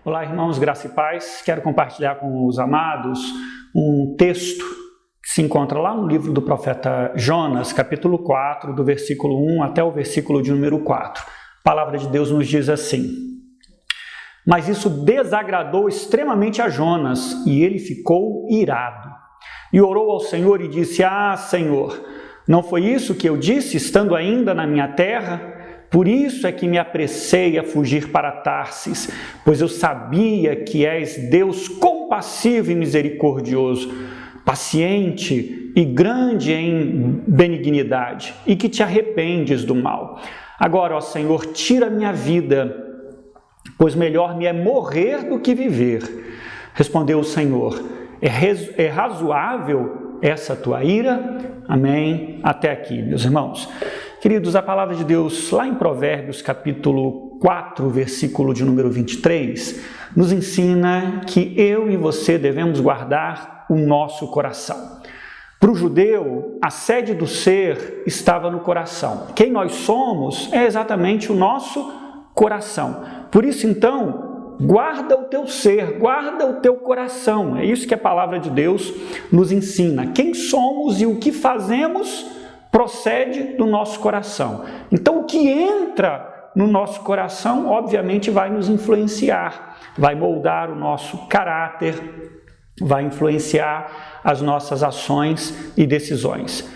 Olá, irmãos, graça e paz. Quero compartilhar com os amados um texto que se encontra lá no livro do profeta Jonas, capítulo 4, do versículo 1 até o versículo de número 4. A palavra de Deus nos diz assim: Mas isso desagradou extremamente a Jonas, e ele ficou irado. E orou ao Senhor e disse: Ah, Senhor, não foi isso que eu disse, estando ainda na minha terra? Por isso é que me apressei a fugir para Tarsis, pois eu sabia que és Deus compassivo e misericordioso, paciente e grande em benignidade, e que te arrependes do mal. Agora, ó Senhor, tira minha vida, pois melhor me é morrer do que viver. Respondeu o Senhor: é razoável essa tua ira? Amém. Até aqui, meus irmãos. Queridos, a palavra de Deus, lá em Provérbios, capítulo 4, versículo de número 23, nos ensina que eu e você devemos guardar o nosso coração. Para o judeu, a sede do ser estava no coração. Quem nós somos é exatamente o nosso coração. Por isso, então, guarda o teu ser, guarda o teu coração. É isso que a palavra de Deus nos ensina. Quem somos e o que fazemos procede do nosso coração. Então, o que entra no nosso coração, obviamente, vai nos influenciar, vai moldar o nosso caráter, vai influenciar as nossas ações e decisões.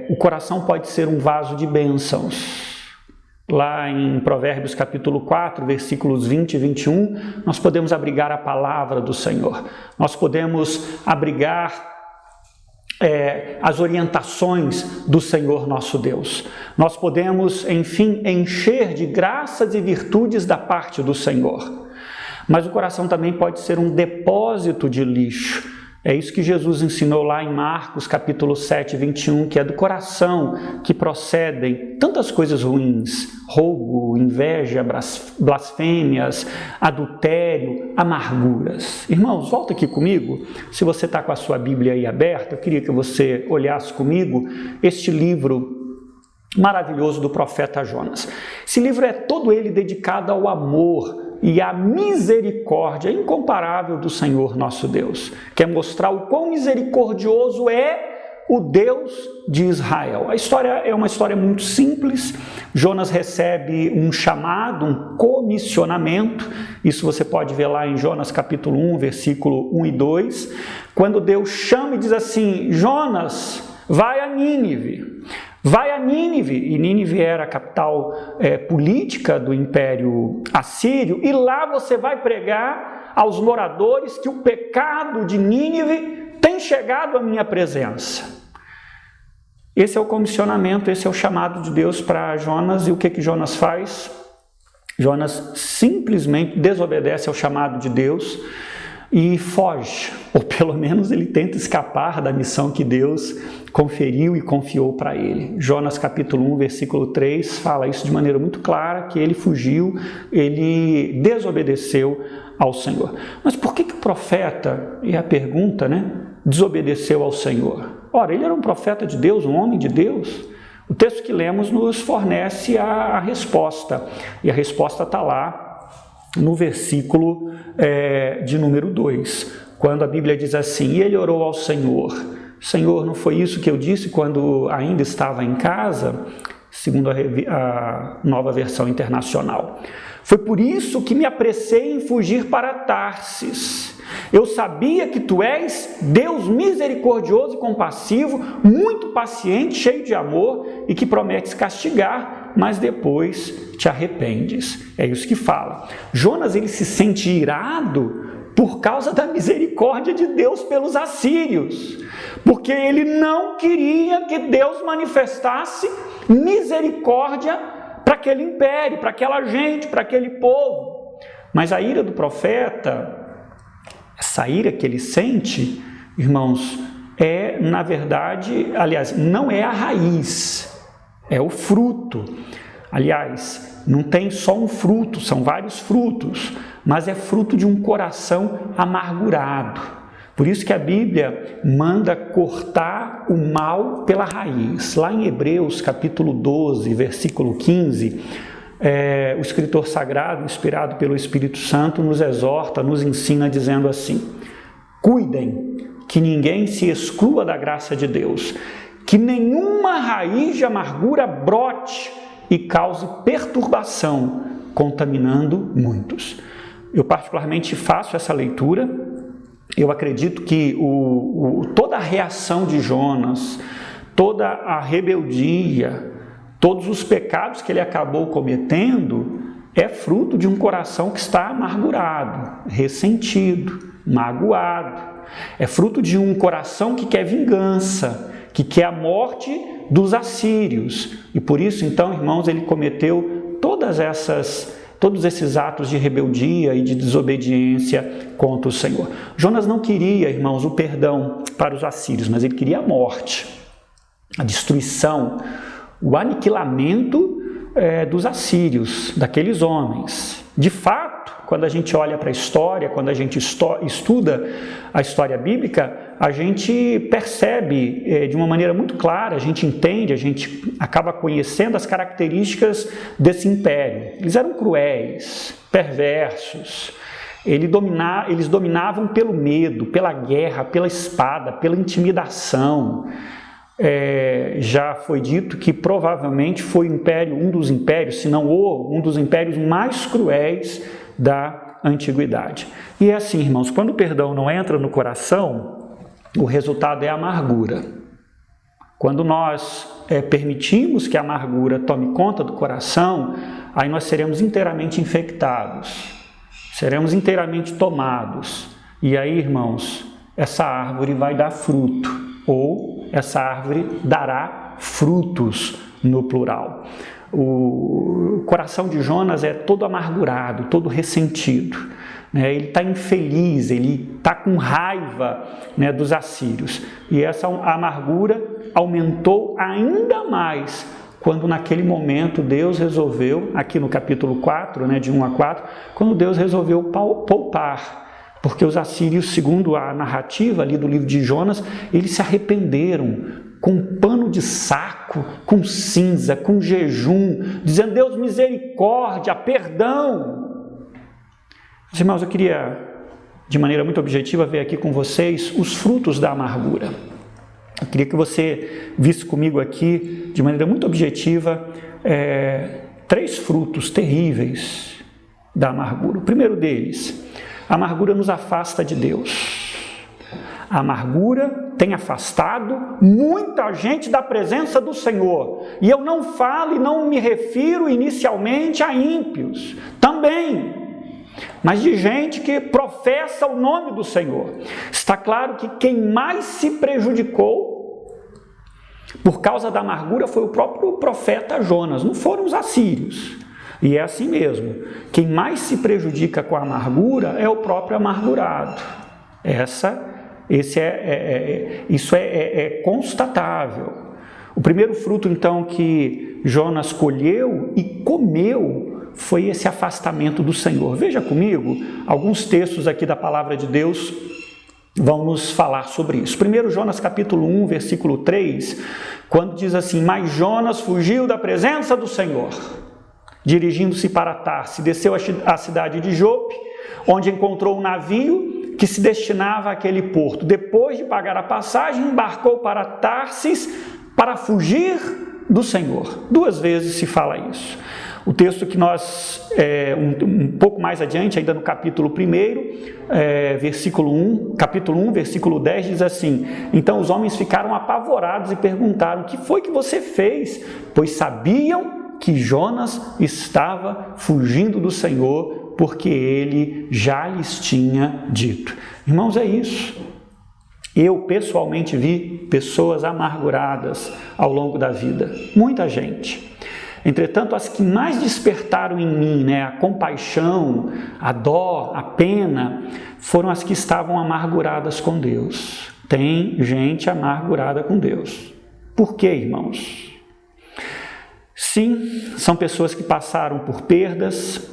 O coração pode ser um vaso de bênçãos. Lá em Provérbios capítulo 4, versículos 20 e 21, nós podemos abrigar a palavra do Senhor. Nós podemos abrigar as orientações do Senhor nosso Deus. Nós podemos, enfim, encher de graças e virtudes da parte do Senhor. Mas o coração também pode ser um depósito de lixo. É isso que Jesus ensinou lá em Marcos, capítulo 7, 21, que é do coração que procedem tantas coisas ruins: roubo, inveja, blasfêmias, adultério, amarguras. Irmãos, volta aqui comigo. Se você está com a sua Bíblia aí aberta, eu queria que você olhasse comigo este livro maravilhoso do profeta Jonas. Esse livro é todo ele dedicado ao amor e a misericórdia incomparável do Senhor nosso Deus. Quer mostrar o quão misericordioso é o Deus de Israel. A história é uma história muito simples. Jonas recebe um chamado, um comissionamento. Isso você pode ver lá em Jonas capítulo 1, versículo 1 e 2. Quando Deus chama e diz assim: Jonas, vai a Nínive. Vai a Nínive, e Nínive era a capital política do Império Assírio, e lá você vai pregar aos moradores que o pecado de Nínive tem chegado à minha presença. Esse é o comissionamento, esse é o chamado de Deus para Jonas, e o que Jonas faz? Jonas simplesmente desobedece ao chamado de Deus e foge, ou pelo menos ele tenta escapar da missão que Deus conferiu e confiou para ele. Jonas capítulo 1, versículo 3 fala isso de maneira muito clara, que ele fugiu, ele desobedeceu ao Senhor. Mas por que o profeta, e a pergunta, desobedeceu ao Senhor? Ora, ele era um profeta de Deus, um homem de Deus. O texto que lemos nos fornece a resposta, e a resposta está lá no versículo de número 2, quando a Bíblia diz assim: E ele orou ao Senhor: Senhor, não foi isso que eu disse quando ainda estava em casa? Segundo a Nova Versão Internacional. Foi por isso que me apressei em fugir para Tarsis. Eu sabia que tu és Deus misericordioso e compassivo, muito paciente, cheio de amor, e que prometes castigar, mas depois te arrependes. É isso que fala. Jonas, ele se sente irado por causa da misericórdia de Deus pelos assírios, porque ele não queria que Deus manifestasse misericórdia para aquele império, para aquela gente, para aquele povo. Mas a ira do profeta, essa ira que ele sente, irmãos, na verdade, aliás, não é a raiz, é o fruto. Aliás, não tem só um fruto, são vários frutos, mas é fruto de um coração amargurado. Por isso que a Bíblia manda cortar o mal pela raiz. Lá em Hebreus capítulo 12, versículo 15, o escritor sagrado, inspirado pelo Espírito Santo, nos exorta, nos ensina dizendo assim: cuidem que ninguém se exclua da graça de Deus, que nenhuma raiz de amargura brote e cause perturbação, contaminando muitos. Eu particularmente faço essa leitura. Eu acredito que toda a reação de Jonas, toda a rebeldia, todos os pecados que ele acabou cometendo é fruto de um coração que está amargurado, ressentido, magoado. É fruto de um coração que quer vingança, que quer a morte dos assírios. E por isso, então, irmãos, ele cometeu todos esses atos de rebeldia e de desobediência contra o Senhor. Jonas não queria, irmãos, o perdão para os assírios, mas ele queria a morte, a destruição, o aniquilamento dos assírios, daqueles homens. De fato, quando a gente olha para a história, quando a gente estuda a história bíblica, a gente percebe de uma maneira muito clara, a gente entende, a gente acaba conhecendo as características desse império. Eles eram cruéis, perversos, eles dominavam pelo medo, pela guerra, pela espada, pela intimidação. Já foi dito que provavelmente foi um dos impérios, se não um dos impérios mais cruéis da antiguidade. E é assim, irmãos, quando o perdão não entra no coração, o resultado é a amargura. Quando nós permitimos que a amargura tome conta do coração, aí nós seremos inteiramente infectados, seremos inteiramente tomados. E aí, irmãos, essa árvore vai dar fruto, ou essa árvore dará frutos no plural. O coração de Jonas é todo amargurado, todo ressentido, né? Ele está infeliz, ele está com raiva, né, dos assírios. E essa amargura aumentou ainda mais quando naquele momento Deus resolveu, aqui no capítulo 4, né, de 1 a 4, quando Deus resolveu poupar. Porque os assírios, segundo a narrativa ali do livro de Jonas, eles se arrependeram com um pano de saco, com cinza, com jejum, dizendo: Deus, misericórdia, perdão. Meus irmãos, eu queria, de maneira muito objetiva, ver aqui com vocês os frutos da amargura. Eu queria que você visse comigo aqui, de maneira muito objetiva, 3 frutos terríveis da amargura. O primeiro deles: a amargura nos afasta de Deus. A amargura tem afastado muita gente da presença do Senhor. E eu não falo e não me refiro inicialmente a ímpios, também, mas de gente que professa o nome do Senhor. Está claro que quem mais se prejudicou por causa da amargura foi o próprio profeta Jonas, não foram os assírios. E é assim mesmo, quem mais se prejudica com a amargura é o próprio amargurado. Isso é constatável. O primeiro fruto, então, que Jonas colheu e comeu foi esse afastamento do Senhor. Veja comigo, alguns textos aqui da palavra de Deus vão nos falar sobre isso. Primeiro, Jonas capítulo 1, versículo 3, quando diz assim: mas Jonas fugiu da presença do Senhor, dirigindo-se para Tarsis, desceu à cidade de Jope, onde encontrou um navio que se destinava àquele porto. Depois de pagar a passagem, embarcou para Tarsis para fugir do Senhor. 2 vezes se fala isso. O texto que nós, um pouco mais adiante, ainda no capítulo 1, versículo 1, capítulo 1, versículo 10, diz assim: então os homens ficaram apavorados e perguntaram: o que foi que você fez? Pois sabiam que Jonas estava fugindo do Senhor, porque ele já lhes tinha dito. Irmãos, é isso. Eu pessoalmente vi pessoas amarguradas ao longo da vida, muita gente. Entretanto, as que mais despertaram em mim, a compaixão, a dó, a pena, foram as que estavam amarguradas com Deus. Tem gente amargurada com Deus. Por quê, irmãos? Sim, são pessoas que passaram por perdas,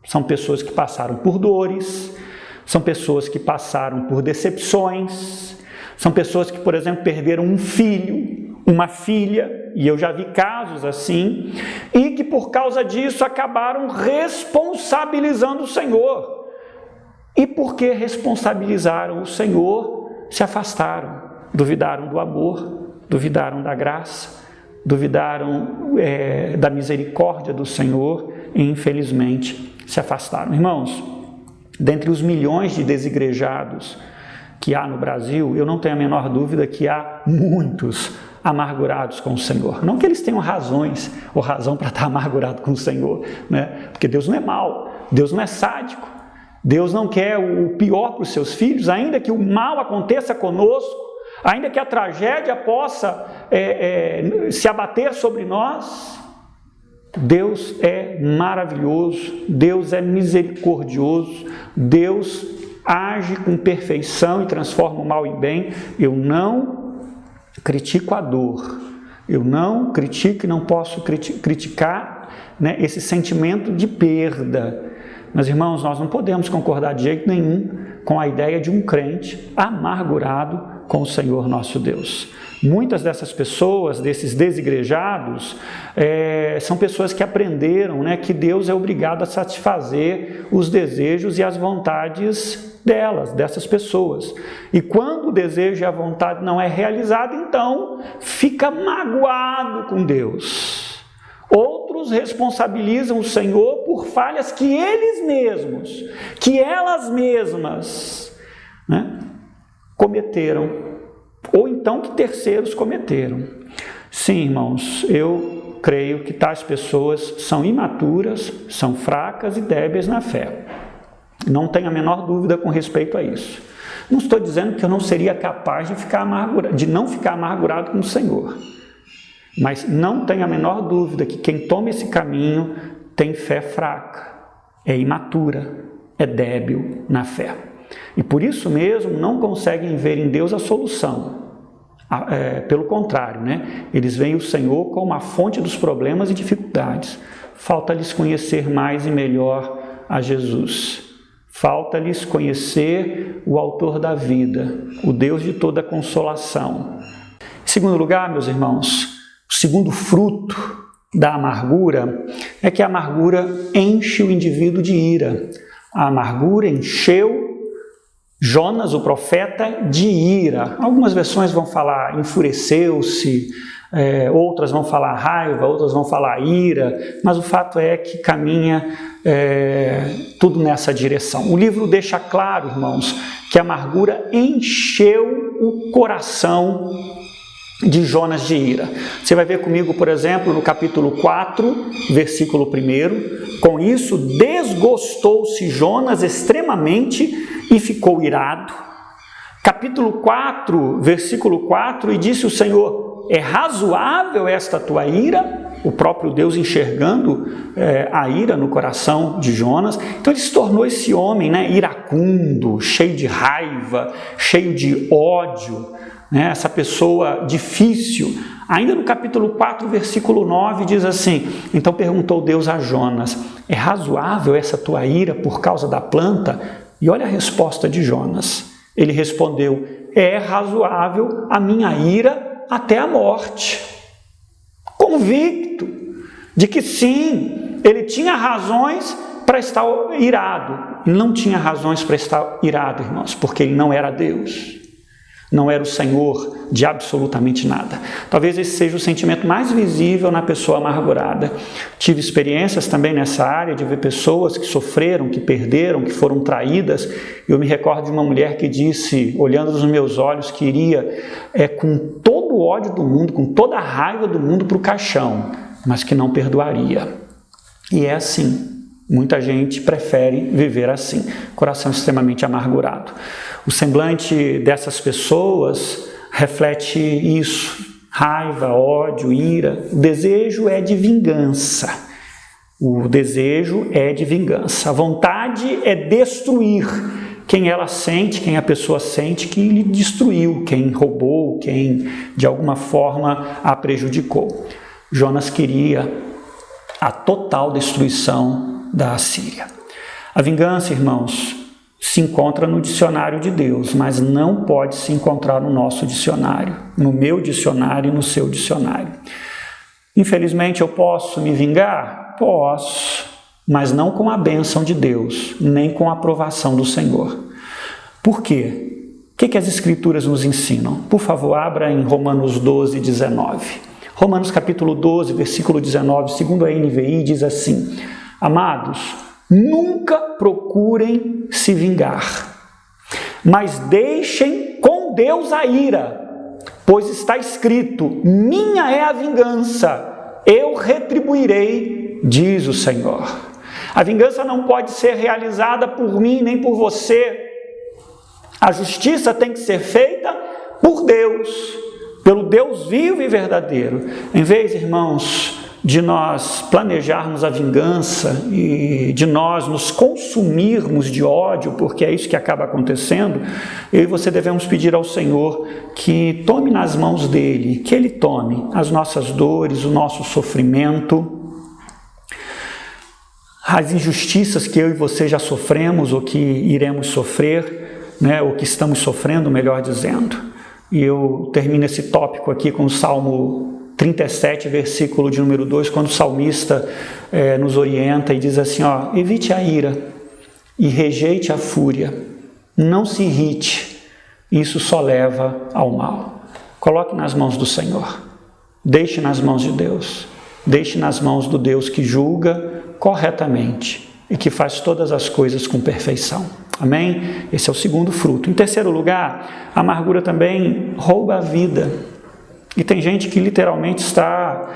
são pessoas que passaram por dores, são pessoas que passaram por decepções, são pessoas que, por exemplo, perderam um filho, uma filha, e eu já vi casos assim, e que por causa disso acabaram responsabilizando o Senhor. E porque responsabilizaram o Senhor, se afastaram, duvidaram do amor, duvidaram da graça, duvidaram da misericórdia do Senhor e infelizmente se afastaram. Irmãos, dentre os milhões de desigrejados que há no Brasil, eu não tenho a menor dúvida que há muitos amargurados com o Senhor. Não que eles tenham razões ou razão para estar amargurado com o Senhor, né? Porque Deus não é mau, Deus não é sádico, Deus não quer o pior para os seus filhos, ainda que o mal aconteça conosco, ainda que a tragédia possa se abater sobre nós. Deus é maravilhoso, Deus é misericordioso, Deus age com perfeição e transforma o mal em bem. Eu não critico a dor, eu não critico e não posso criticar, né, esse sentimento de perda. Mas, irmãos, nós não podemos concordar de jeito nenhum com a ideia de um crente amargurado com o Senhor nosso Deus. Muitas dessas pessoas, desses desigrejados, são pessoas que aprenderam, né, que Deus é obrigado a satisfazer os desejos e as vontades dessas pessoas. E quando o desejo e a vontade não é realizado, então fica magoado com Deus. Outros responsabilizam o Senhor por falhas que eles mesmos, que elas mesmas, né, cometeram, ou então que terceiros cometeram. Sim, irmãos, eu creio que tais pessoas são imaturas, são fracas e débeis na fé. Não tenho a menor dúvida com respeito a isso. Não estou dizendo que eu não seria capaz de não ficar amargurado com o Senhor. Mas não tenho a menor dúvida que quem toma esse caminho tem fé fraca, é imatura, é débil na fé. E por isso mesmo não conseguem ver em Deus a solução. Pelo contrário, né? Eles veem o Senhor como a fonte dos problemas e dificuldades. Falta-lhes conhecer mais e melhor a Jesus. Falta-lhes conhecer o autor da vida, o Deus de toda consolação. Em segundo lugar, meus irmãos, o segundo fruto da amargura é que a amargura enche o indivíduo de ira. A amargura encheu Jonas, o profeta, de ira. Algumas versões vão falar enfureceu-se, outras vão falar raiva, outras vão falar ira, mas o fato é que caminha tudo nessa direção. O livro deixa claro, irmãos, que a amargura encheu o coração de Jonas de ira. Você vai ver comigo, por exemplo, no capítulo 4, versículo 1, com isso desgostou-se Jonas extremamente e ficou irado. Capítulo 4, versículo 4, e disse o Senhor, é razoável esta tua ira? O próprio Deus enxergando a ira no coração de Jonas. Então ele se tornou esse homem, né, iracundo, cheio de raiva, cheio de ódio, né, essa pessoa difícil. Ainda no capítulo 4, versículo 9, diz assim, então perguntou Deus a Jonas, é razoável essa tua ira por causa da planta? E olha a resposta de Jonas. Ele respondeu, é razoável a minha ira até a morte. Convicto de que sim, ele tinha razões para estar irado. Não tinha razões para estar irado, irmãos, porque ele não era Deus. Não era o Senhor de absolutamente nada. Talvez esse seja o sentimento mais visível na pessoa amargurada. Tive experiências também nessa área de ver pessoas que sofreram, que perderam, que foram traídas. Eu me recordo de uma mulher que disse, olhando nos meus olhos, que iria com todo o ódio do mundo, com toda a raiva do mundo para o caixão, mas que não perdoaria. E é assim. Muita gente prefere viver assim, coração extremamente amargurado. O semblante dessas pessoas reflete isso, raiva, ódio, ira. O desejo é de vingança. O desejo é de vingança. A vontade é destruir quem ela sente, quem a pessoa sente que lhe destruiu, quem roubou, quem de alguma forma a prejudicou. Jonas queria a total destruição da Assíria. A vingança, irmãos, se encontra no dicionário de Deus, mas não pode se encontrar no nosso dicionário, no meu dicionário e no seu dicionário. Infelizmente, eu posso me vingar? Posso, mas não com a bênção de Deus, nem com a aprovação do Senhor. Por quê? O que as Escrituras nos ensinam? Por favor, abra em Romanos 12, 19. Romanos capítulo 12, versículo 19, segundo a NVI, diz assim: Amados, nunca procurem se vingar, mas deixem com Deus a ira, pois está escrito: minha é a vingança, eu retribuirei, diz o Senhor. A vingança não pode ser realizada por mim nem por você. A justiça tem que ser feita por Deus, pelo Deus vivo e verdadeiro. Em vez, irmãos, de nós planejarmos a vingança e de nós nos consumirmos de ódio, porque é isso que acaba acontecendo, eu e você devemos pedir ao Senhor que tome nas mãos dele, que ele tome as nossas dores, o nosso sofrimento, as injustiças que eu e você já sofremos ou que iremos sofrer, ou que estamos sofrendo, melhor dizendo. E eu termino esse tópico aqui com o Salmo 37, versículo de número 2, quando o salmista nos orienta e diz assim, evite a ira e rejeite a fúria, não se irrite, isso só leva ao mal. Coloque nas mãos do Senhor, deixe nas mãos de Deus, deixe nas mãos do Deus que julga corretamente e que faz todas as coisas com perfeição. Amém? Esse é o segundo fruto. Em terceiro lugar, a amargura também rouba a vida. E tem gente que literalmente está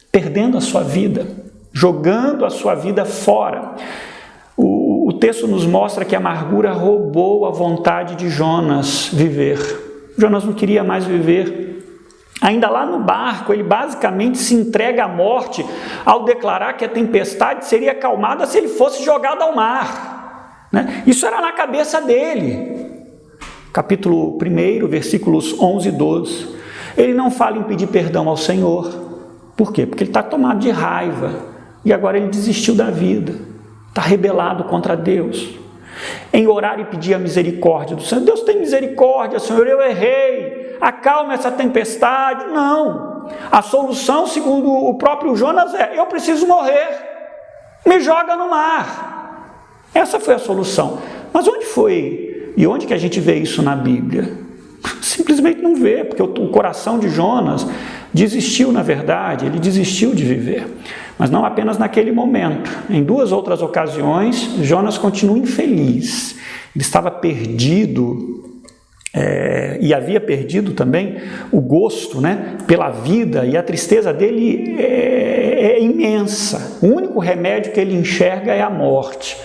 perdendo a sua vida, jogando a sua vida fora. O texto nos mostra que a amargura roubou a vontade de Jonas viver. Jonas não queria mais viver. Ainda lá no barco, ele basicamente se entrega à morte ao declarar que a tempestade seria acalmada se ele fosse jogado ao mar. Isso era na cabeça dele. Capítulo 1, versículos 11 e 12. Ele não fala em pedir perdão ao Senhor. Por quê? Porque ele está tomado de raiva. E agora ele desistiu da vida. Está rebelado contra Deus. Em orar e pedir a misericórdia do Senhor. Deus tem misericórdia, Senhor, eu errei. Acalma essa tempestade. Não. A solução, segundo o próprio Jonas, eu preciso morrer. Me joga no mar. Essa foi a solução. Mas onde foi? E onde que a gente vê isso na Bíblia? Simplesmente não vê, porque o coração de Jonas desistiu, na verdade, ele desistiu de viver. Mas não apenas naquele momento. Em 2 outras ocasiões, Jonas continua infeliz. Ele estava perdido, e havia perdido também o gosto pela vida, e a tristeza dele é imensa. O único remédio que ele enxerga é a morte.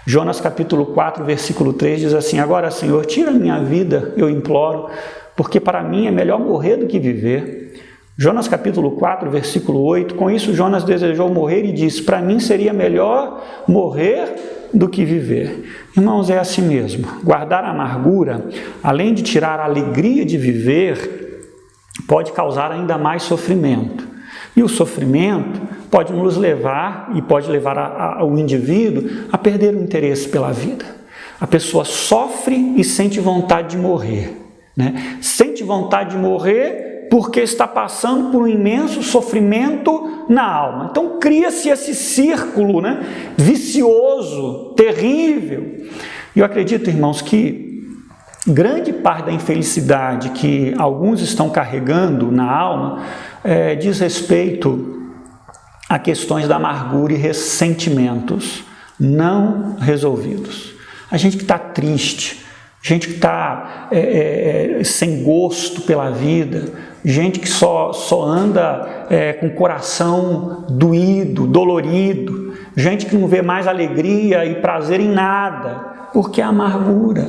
Jonas capítulo 4, versículo 3 diz assim: agora, Senhor, tira a minha vida, eu imploro, porque para mim é melhor morrer do que viver. Jonas capítulo 4, versículo 8, com isso Jonas desejou morrer e disse: para mim seria melhor morrer do que viver. Irmãos, é assim mesmo. Guardar a amargura, além de tirar a alegria de viver, pode causar ainda mais sofrimento. E o sofrimento pode nos levar, e pode levar o indivíduo a perder o interesse pela vida. A pessoa sofre e sente vontade de morrer. Sente vontade de morrer porque está passando por um imenso sofrimento na alma. Então cria-se esse círculo vicioso, terrível. E eu acredito, irmãos, que grande parte da infelicidade que alguns estão carregando na alma diz respeito a questões da amargura e ressentimentos não resolvidos. A gente que está triste, gente que está sem gosto pela vida, gente que só anda com o coração doído, dolorido, gente que não vê mais alegria e prazer em nada, porque a amargura,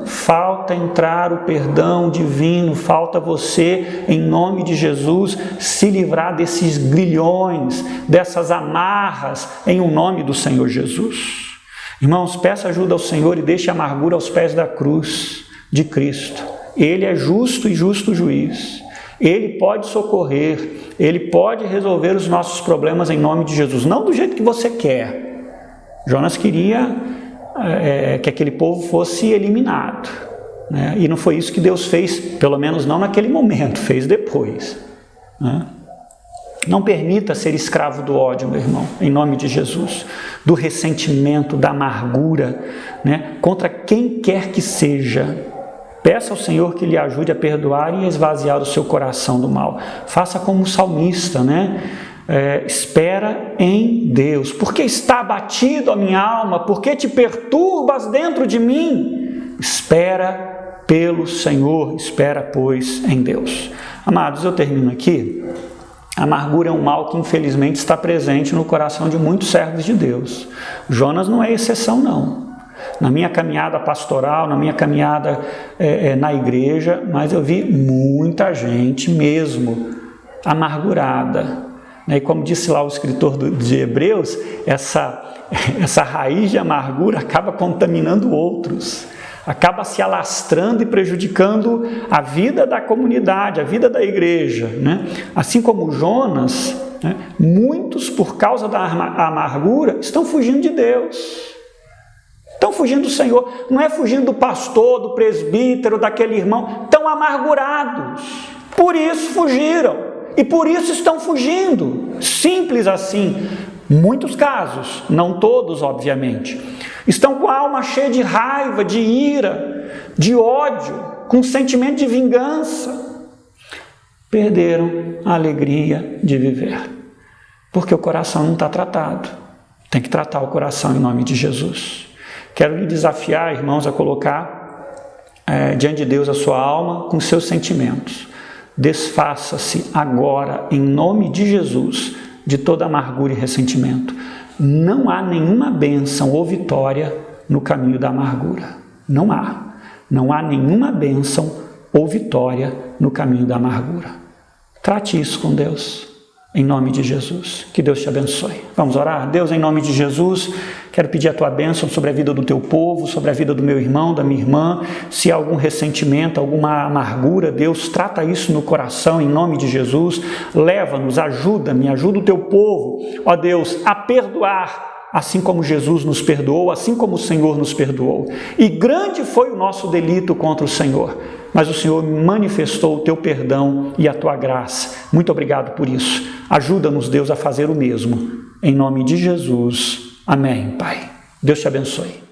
falta entrar o perdão divino, falta você, em nome de Jesus, se livrar desses grilhões, dessas amarras, em o nome do Senhor Jesus. Irmãos, peça ajuda ao Senhor e deixe a amargura aos pés da cruz de Cristo. Ele é justo e justo juiz. Ele pode socorrer, Ele pode resolver os nossos problemas em nome de Jesus. Não do jeito que você quer, Jonas queria que aquele povo fosse eliminado, né? E não foi isso que Deus fez, pelo menos não naquele momento, fez depois, né? Não permita ser escravo do ódio, meu irmão, em nome de Jesus, do ressentimento, da amargura, né? Contra quem quer que seja. Peça ao Senhor que lhe ajude a perdoar e a esvaziar o seu coração do mal. Faça como o salmista, né? Espera em Deus. Porque está abatido a minha alma? Porque te perturbas dentro de mim? Espera pelo Senhor, espera, pois, em Deus. Amados, eu termino aqui. A amargura é um mal que infelizmente está presente no coração de muitos servos de Deus. Jonas não é exceção, não. Na minha caminhada pastoral, na minha caminhada na igreja, mas eu vi muita gente mesmo amargurada. E como disse lá o escritor de Hebreus, essa raiz de amargura acaba contaminando outros, acaba se alastrando e prejudicando a vida da comunidade, a vida da igreja, né? Assim como Jonas, né? Muitos, por causa da amargura, estão fugindo de Deus, estão fugindo do Senhor. Não é fugindo do pastor, do presbítero, daquele irmão, estão amargurados, por isso fugiram. E por isso estão fugindo, simples assim. Muitos casos, não todos, obviamente, estão com a alma cheia de raiva, de ira, de ódio, com sentimento de vingança. Perderam a alegria de viver, porque o coração não está tratado. Tem que tratar o coração em nome de Jesus. Quero lhe desafiar, irmãos, a colocar diante de Deus a sua alma com seus sentimentos. Desfaça-se agora, em nome de Jesus, de toda amargura e ressentimento. Não há nenhuma bênção ou vitória no caminho da amargura. Não há. Não há nenhuma bênção ou vitória no caminho da amargura. Trate isso com Deus, em nome de Jesus. Que Deus te abençoe. Vamos orar? Deus, em nome de Jesus, quero pedir a tua bênção sobre a vida do teu povo, sobre a vida do meu irmão, da minha irmã. Se há algum ressentimento, alguma amargura, Deus, trata isso no coração, em nome de Jesus. Leva-nos, ajuda-me, ajuda o teu povo, ó Deus, a perdoar, assim como Jesus nos perdoou, assim como o Senhor nos perdoou. E grande foi o nosso delito contra o Senhor, mas o Senhor manifestou o teu perdão e a tua graça. Muito obrigado por isso. Ajuda-nos, Deus, a fazer o mesmo. Em nome de Jesus. Amém, Pai. Deus te abençoe.